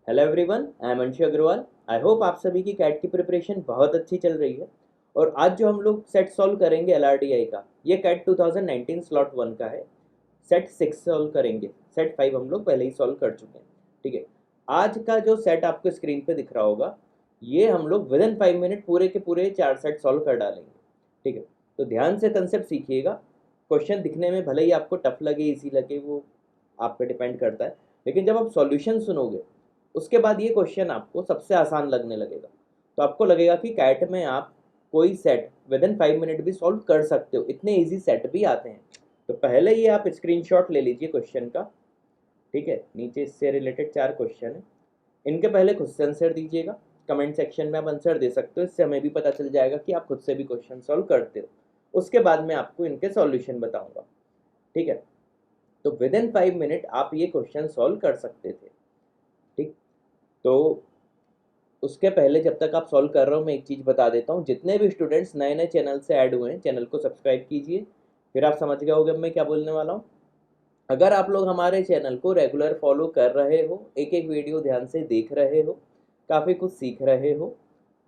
Hello everyone, I am Anshu Agrawal. I hope आप सभी की कैट की प्रिपरेशन बहुत अच्छी चल रही है। और आज जो हम लोग सेट सॉल्व करेंगे एलआरडीआई का, ये कैट 2019 स्लॉट 1 का है। सेट 6 सॉल्व करेंगे, सेट 5 हम लोग पहले ही सॉल्व कर चुके हैं। ठीक है, आज का जो सेट आपको स्क्रीन पे दिख रहा होगा, ये हम लोग विद इन 5 मिनट पूरे के पूरे 4 सेट सॉल्व कर डालेंगे। ठीक है, तो ध्यान से कंसेप्ट सीखिएगा। क्वेश्चन दिखने में भले ही आपको टफ लगे, इजी लगे, वो आप पे डिपेंड करता है, लेकिन जब आप सॉल्यूशन सुनोगे उसके बाद ये क्वेश्चन आपको सबसे आसान लगने लगेगा। तो आपको लगेगा कि कैट में आप कोई सेट विद इन 5 मिनट भी सॉल्व कर सकते हो, इतने इजी सेट भी आते हैं। तो पहले ये आप स्क्रीनशॉट ले लीजिए क्वेश्चन का। ठीक है, नीचे इससे रिलेटेड 4 क्वेश्चन है, इनके पहले खुद से आंसर दीजिएगा। कमेंट सेक्शन में आप आंसर दे सकते हो, इससे हमें भी पता चल जाएगा कि आप खुद से भी क्वेश्चन सॉल्व करते हो। उसके बाद मैं आपको इनके सॉल्यूशन बताऊंगा। ठीक है, तो विद इन 5 मिनट आप ये क्वेश्चन सॉल्व कर सकते थे। ठीक, तो उसके पहले जब तक आप सॉल्व कर रहे हो, मैं एक चीज़ बता देता हूँ। जितने भी स्टूडेंट्स नए नए चैनल से ऐड हुए हैं, चैनल को सब्सक्राइब कीजिए। फिर आप समझ गए होंगे मैं क्या बोलने वाला हूँ। अगर आप लोग हमारे चैनल को रेगुलर फॉलो कर रहे हो, एक एक वीडियो ध्यान से देख रहे हो, काफ़ी कुछ सीख रहे हो,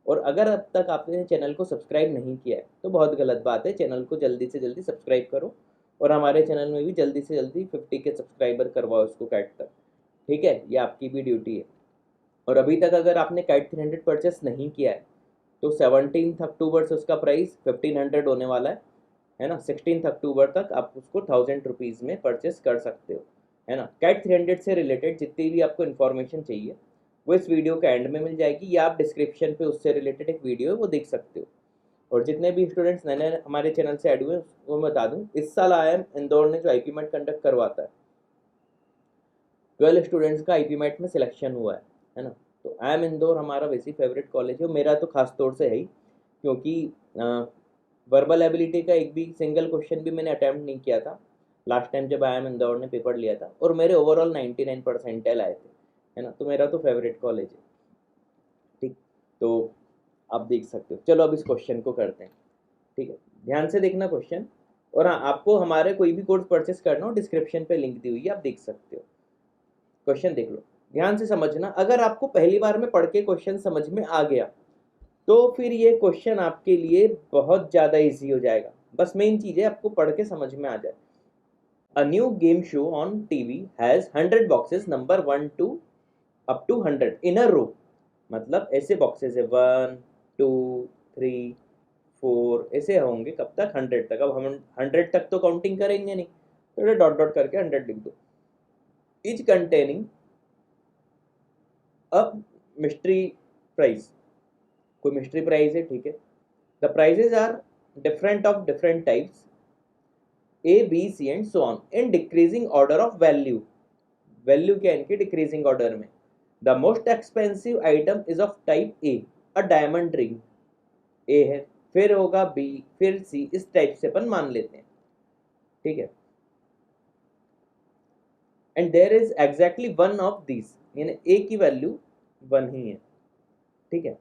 और अगर अब तक आपने चैनल को सब्सक्राइब नहीं किया है तो बहुत गलत बात है। चैनल को जल्दी से जल्दी सब्सक्राइब करो, और हमारे चैनल में भी जल्दी से जल्दी 50 के सब्सक्राइबर करवाओ इसको कैट तक। ठीक है, ये आपकी भी ड्यूटी है। और अभी तक अगर आपने कैट 300 परचेस नहीं किया है तो 17 अक्टूबर से उसका प्राइस 1500 होने वाला है ना। 16 अक्टूबर तक आप उसको 1000 रुपीज़ में परचेस कर सकते हो, है ना। कैट 300 से रिलेटेड जितनी भी आपको इन्फॉर्मेशन चाहिए वो इस वीडियो के एंड में मिल जाएगी, या आप डिस्क्रिप्शन पे उससे रिलेटेड एक वीडियो है वो देख सकते हो। और जितने भी स्टूडेंट्स नए नए हमारे चैनल से ऐड हुए हैं वो मैं बता दूँ, इस साल IIM इंदौर ने जो IP मैट कंडक्ट करवाता है, 12 स्टूडेंट्स का IP मैट में सिलेक्शन हुआ है ना। तो IIM इंदौर हमारा वैसे फेवरेट कॉलेज है, मेरा तो खास तौर से है ही, क्योंकि वर्बल एबिलिटी का एक भी सिंगल क्वेश्चन भी मैंने अटैम्प्ट नहीं किया था लास्ट टाइम जब IIM इंदौर ने पेपर लिया था, और मेरे ओवरऑल 99 परसेंटाइल आए थे, है ना। तो मेरा तो फेवरेट कॉलेज है। ठीक, तो आप देख सकते हो। चलो अब इस क्वेश्चन को करते हैं। ठीक है, ध्यान से देखना क्वेश्चन। और हाँ, आपको हमारे कोई भी कोर्स परचेस करना हो, डिस्क्रिप्शन पे लिंक दी हुई है, आप देख सकते हो। क्वेश्चन देख लो, ध्यान से समझना। अगर आपको पहली बार में पढ़ के क्वेश्चन समझ में आ गया तो फिर ये क्वेश्चन आपके लिए बहुत ज़्यादा इजी हो जाएगा। बस मेन चीज़ है आपको पढ़ के समझ में आ जाए। A new game show on TV has 100 boxes number 1 to up to 100 in a row. मतलब ऐसे बॉक्सेस है 1 2 3 4, ऐसे होंगे कब तक, 100 तक। अब हम 100 तक तो काउंटिंग करेंगे नहीं, तो डॉट डॉट करके 100 लिख दो। इच कंटेनिंग अब मिस्ट्री प्राइस, कोई मिस्ट्री प्राइस है। ठीक है, the prizes are different of different types A B C and so on in decreasing order of value. Value क्या है इनकी, डिक्रीजिंग ऑर्डर में। The most expensive item is of type A, a diamond ring. A है, फिर होगा B, फिर सी, इस type से अपन मान लेते हैं। ठीक है, and there is exactly one of this, यानी ए की वैल्यू 1 ही है। ठीक है,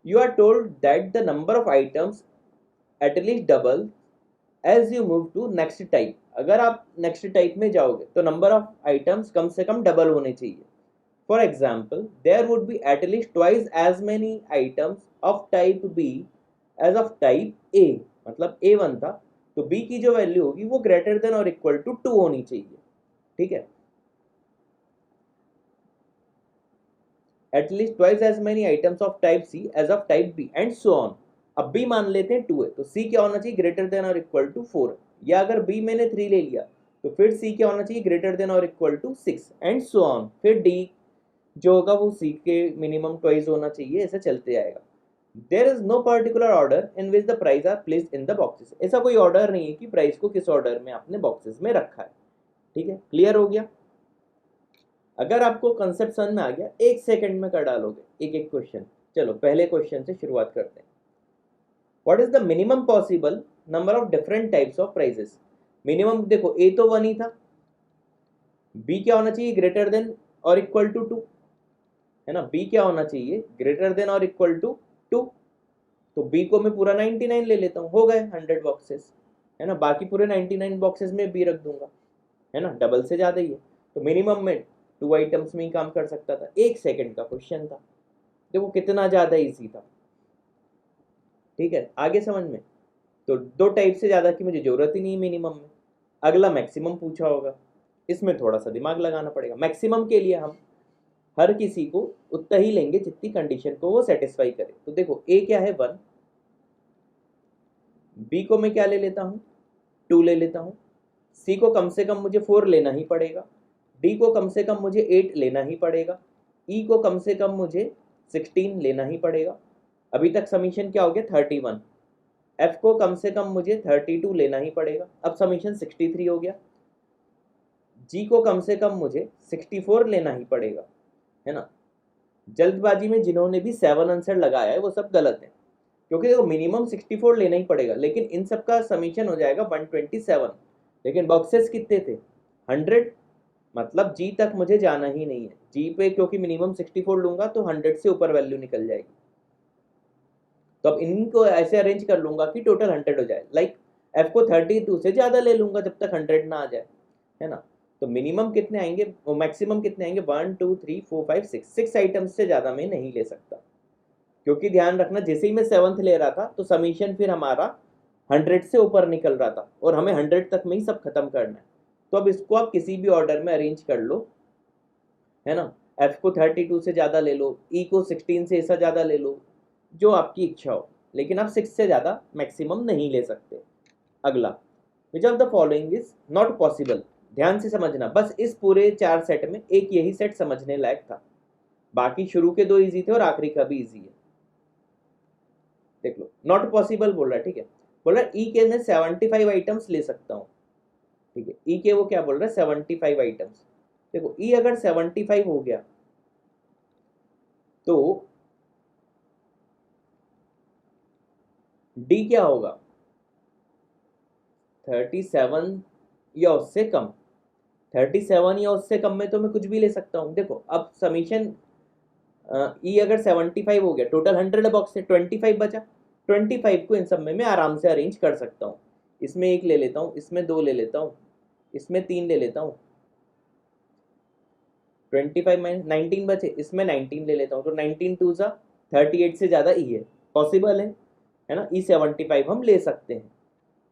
you are told that the number of items at least double as you move to next type। अगर आप नेक्स्ट टाइप में जाओगे तो नंबर ऑफ आइटम्स कम से कम डबल होने चाहिए। For example, there would be at least twice as many items of type B as of type A. मतलब A1 था तो बी की जो वैल्यू होगी वो ग्रेटर देन और इक्वल टू 2 होनी चाहिए। ठीक है, at least twice as many items of type C as of type B and so on. अब बी मान लेते हैं 2 है तो सी क्या होना चाहिए, ग्रेटर देन और इक्वल टू 4। या अगर बी मैंने 3 ले लिया तो फिर सी क्या होना चाहिए, ग्रेटर देन और equal to 6 and so on. फिर डी जो होगा वो सी के मिनिमम ट्वाइस होना चाहिए, ऐसे चलते जाएगा। There is no particular order in which the price are placed in the boxes. ऐसा कोई ऑर्डर नहीं है कि प्राइस को किस ऑर्डर में आपने बॉक्सेस में रखा है। ठीक है, क्लियर हो गया। अगर आपको कंसेप्ट समझ में आ गया, 1 सेकंड में कर डालोगे एक एक क्वेश्चन। चलो पहले क्वेश्चन से शुरुआत करते हैं। What is the minimum possible number of different types of prizes. Minimum देखो, ए तो 1 ही था, बी क्या होना चाहिए, ग्रेटर देन और इक्वल टू 2, है ना। बी क्या होना चाहिए, ग्रेटर देन और इक्वल टू 2। तो बी को मैं पूरा 99 ले लेता हूँ, हो गए 100 बॉक्सेस, है ना। बाकी पूरे 99 बॉक्सेस में बी रख दूंगा, है ना, डबल से ज़्यादा ही है। तो मिनिमम में 2 आइटम्स में ही काम कर सकता था, 1 सेकंड का क्वेश्चन था। देखो कितना ज़्यादा ईजी था। ठीक है, आगे समझ में। तो 2 टाइप से ज़्यादा की मुझे ज़रूरत ही नहीं मिनिमम में। अगला मैक्सिमम पूछा होगा, इसमें थोड़ा सा दिमाग लगाना पड़ेगा। मैक्सिमम के लिए हम हर किसी को उतना ही लेंगे जितनी कंडीशन को वो सेटिस्फाई करे। तो देखो ए क्या है 1, बी को मैं क्या ले लेता हूँ 2 ले लेता हूँ, सी को कम से कम मुझे 4 लेना ही पड़ेगा, डी को कम से कम मुझे 8 लेना ही पड़ेगा, ई को कम से कम मुझे 16 लेना ही पड़ेगा। अभी तक समीशन क्या हो गया 31। एफ को कम से कम मुझे 32 लेना ही पड़ेगा, अब समीशन 63 हो गया। जी को कम से कम मुझे 64 लेना ही पड़ेगा, है ना। जल्दबाजी में जिन्होंने भी 7 आंसर लगाया है वो सब गलत है, क्योंकि देखो मिनिमम 64 लेना ही पड़ेगा, लेकिन इन सब का समीशन हो जाएगा 127। लेकिन बॉक्सेस कितने थे 100, मतलब जी तक मुझे जाना ही नहीं है। जी पे क्योंकि मिनिमम 64 लूंगा तो 100 से ऊपर वैल्यू निकल जाएगी। तो अब इनको ऐसे अरेंज कर लूंगा कि टोटल 100 हो जाए। लाइक एफ को 32 से ज़्यादा ले लूंगा जब तक 100 ना आ जाए, है ना। तो मिनिमम कितने आएंगे, मैक्सिमम कितने आएंगे 1 2 3 4 5 6 आइटम्स से ज़्यादा मैं नहीं ले सकता। क्योंकि ध्यान रखना जैसे ही मैं 7th ले रहा था तो समीशन फिर हमारा 100 से ऊपर निकल रहा था और हमें 100 तक में ही सब खत्म करना है। तो अब इसको आप किसी भी ऑर्डर में अरेंज कर लो, है ना। एफ को 32 से ज़्यादा ले लो, ई को 16 से ऐसा ज़्यादा ले लो, जो आपकी इच्छा हो, लेकिन आप 6 से ज़्यादा मैक्सिमम नहीं ले सकते। अगला, which of the following is not possible. ध्यान से समझना, बस इस पूरे 4 सेट में एक यही सेट समझने लायक था, बाकी शुरू के 2 इजी थे और आखिरी का भी इजी है। देख लो, नॉट पॉसिबल बोल रहा है, ठीक है। बोल रहा है ई के मैं 75 आइटम्स ले सकता हूँ, ठीक है। ई के वो क्या बोल रहा है 75 आइटम्स। देखो ई अगर 75 हो गया तो डी क्या होगा 37 या उससे कम। 37 या उससे कम में तो मैं कुछ भी ले सकता हूँ। देखो अब समीशन ई अगर 75 हो गया, टोटल 100 बॉक्स से 25 बचा, 25 को इन सब में मैं आराम से अरेंज कर सकता हूँ। इसमें 1 ले लेता हूँ, इसमें 2 ले लेता हूँ, इसमें 3 ले लेता हूँ, 25 माइनस 19 बचे, इसमें 19 ले लेता हूँ, तो 19 टू ज़ा 38 से ज़्यादा ई है, पॉसिबल है ना। ई 75 हम ले सकते हैं,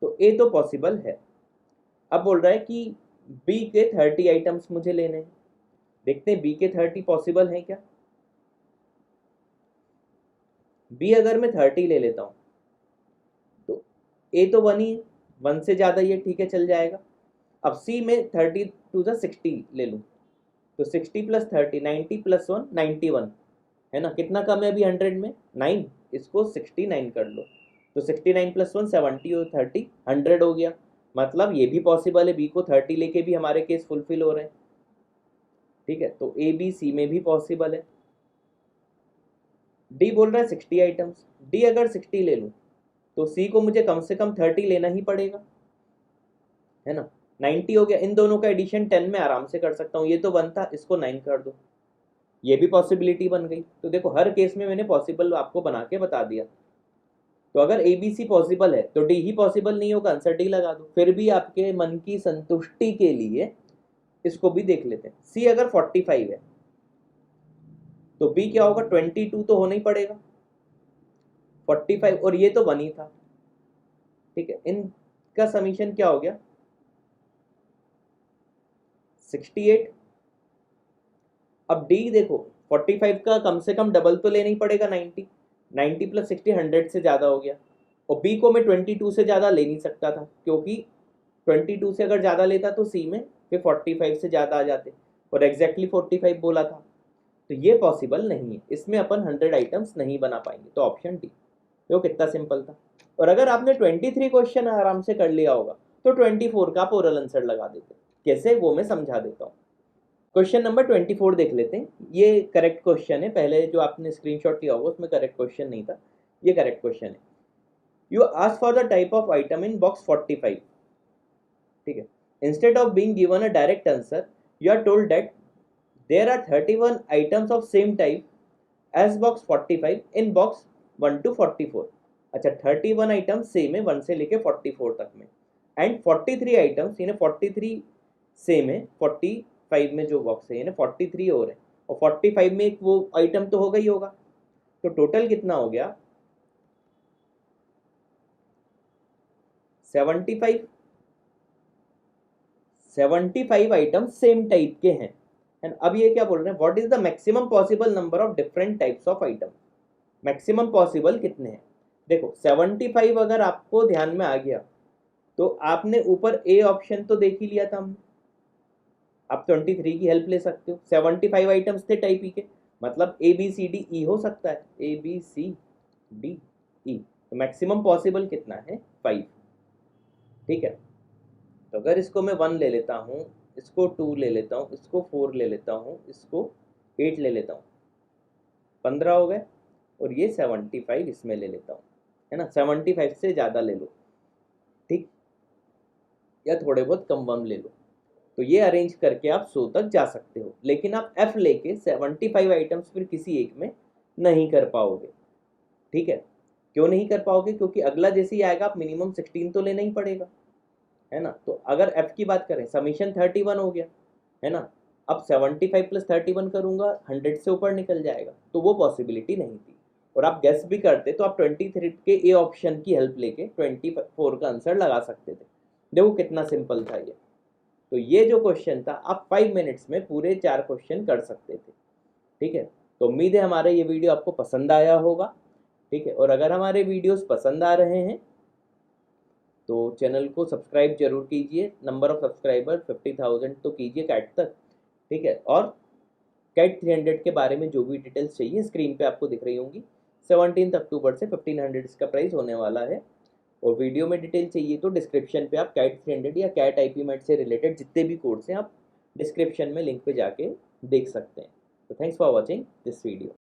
तो ए तो पॉसिबल है। अब बोल रहा है कि बी के 30 आइटम्स मुझे लेने हैं, देखते हैं बी के 30 पॉसिबल है क्या। बी अगर मैं 30 ले लेता हूँ तो ए तो 1 ही है, 1 से ज़्यादा ये ठीक है चल जाएगा। अब सी में 30 टू ज़ा 60 ले लूँ, तो 60 प्लस 30 90 प्लस 1 91, है ना। कितना कम है अभी 100 में 9, इसको 69 कर लो, तो 69 प्लस 1 70 और 30 100 हो गया। मतलब ये भी पॉसिबल है, बी को 30 लेके भी हमारे केस फुलफिल हो रहे हैं, ठीक है। तो ए बी सी में भी पॉसिबल है। डी बोल रहा है 60 आइटम्स, डी अगर 60 ले लूँ तो सी को मुझे कम से कम 30 लेना ही पड़ेगा, है ना। 90 हो गया, इन दोनों का एडिशन 10 में आराम से कर सकता हूँ। ये तो 1 था, इसको 9 कर दो, ये भी पॉसिबिलिटी बन गई। तो देखो हर केस में मैंने पॉसिबल आपको बना के बता दिया। तो अगर ए बी सी पॉसिबल है तो डी ही पॉसिबल नहीं होगा, आंसर डी लगा दो। फिर भी आपके मन की संतुष्टि के लिए इसको भी देख लेते हैं। सी अगर 45 है तो बी क्या होगा 22 तो होना ही पड़ेगा, 45 और ये तो 1 ही था, ठीक है। इनका समीशन क्या हो गया 68। अब डी देखो 45 का कम से कम डबल तो लेना ही पड़ेगा 90, 90 प्लस 60 100 से ज़्यादा हो गया। और बी को मैं 22 से ज़्यादा ले नहीं सकता था, क्योंकि 22 से अगर ज़्यादा लेता तो सी में फिर 45 से ज़्यादा आ जाते, और एग्जैक्टली 45 बोला था। तो ये पॉसिबल नहीं है, इसमें अपन 100 आइटम्स नहीं बना पाएंगे, तो ऑप्शन डी। देखो कितना सिंपल था। और अगर आपने 23 क्वेश्चन आराम से कर लिया होगा तो 24 का आप ओरल आंसर लगा देते। कैसे वो मैं समझा देता हूँ। क्वेश्चन नंबर 24 देख लेते हैं। ये करेक्ट क्वेश्चन है, पहले जो आपने स्क्रीनशॉट लिया होगा उसमें करेक्ट क्वेश्चन नहीं था, ये करेक्ट क्वेश्चन है। You ask for the type of item in box 45, ठीक है। Instead of being given a direct answer you are told that there are 31 items of same type as box 45 in box 1 to 44। अच्छा 31 items same है 1 से लेके 44 तक में, and 43 items यानी 43 same है 45 5 में जो बॉक्स है यानी 43 और है, और 45 में एक वो आइटम तो होगा ही होगा, तो टोटल कितना हो गया 75। 75 आइटम सेम टाइप के हैं। एंड अब ये क्या बोल रहे हैं, what is the maximum possible number of different types of item. Maximum possible कितने हैं, देखो 75 अगर आपको ध्यान में आ गया तो आपने ऊपर ए ऑप्शन तो देख ही लिया था हमने, आप 23 की हेल्प ले सकते हो। 75 आइटम्स थे टाइप ई के, मतलब ए बी सी डी ई हो सकता है, ए बी सी डी ई, तो मैक्सिमम पॉसिबल कितना है 5। ठीक है, तो अगर इसको मैं 1 ले लेता हूँ, इसको 2 ले लेता हूँ, इसको 4 ले लेता हूँ, इसको 8 ले लेता हूँ, 15 हो गए, और ये 75 इसमें ले लेता हूँ, है ना, 75 से ज़्यादा ले लो, ठीक, या थोड़े बहुत कम वम ले लो, तो ये अरेंज करके आप 100 तक जा सकते हो। लेकिन आप एफ लेके 75 आइटम्स फिर किसी एक में नहीं कर पाओगे। ठीक है, क्यों नहीं कर पाओगे, क्योंकि अगला जैसे ही आएगा आप मिनिमम 16 तो लेना ही पड़ेगा, है ना। तो अगर एफ की बात करें, समीशन 31 हो गया, है ना, अब 75 + 31 करूंगा 100 से ऊपर निकल जाएगा, तो वो पॉसिबिलिटी नहीं थी। और आप गेस भी करते तो आप 23 के ए ऑप्शन की हेल्प लेके 24 का आंसर लगा सकते थे। देखो कितना सिंपल था ये। तो ये जो क्वेश्चन था आप 5 मिनट्स में पूरे 4 क्वेश्चन कर सकते थे। ठीक है, तो उम्मीद है हमारा ये वीडियो आपको पसंद आया होगा। ठीक है, और अगर हमारे वीडियोस पसंद आ रहे हैं तो चैनल को सब्सक्राइब जरूर कीजिए। नंबर ऑफ सब्सक्राइबर 50,000 तो कीजिए कैट तक। ठीक है, और कैट 300 के बारे में जो भी डिटेल्स चाहिए स्क्रीन पे आपको दिख रही होंगी। 17 अक्टूबर से 1500 इसका प्राइस होने वाला है। और वीडियो में डिटेल चाहिए तो डिस्क्रिप्शन पे आप कैट 300 या कैट आईपी मैट से रिलेटेड जितने भी कोर्स हैं आप डिस्क्रिप्शन में लिंक पे जाके देख सकते हैं। तो thanks for watching this video.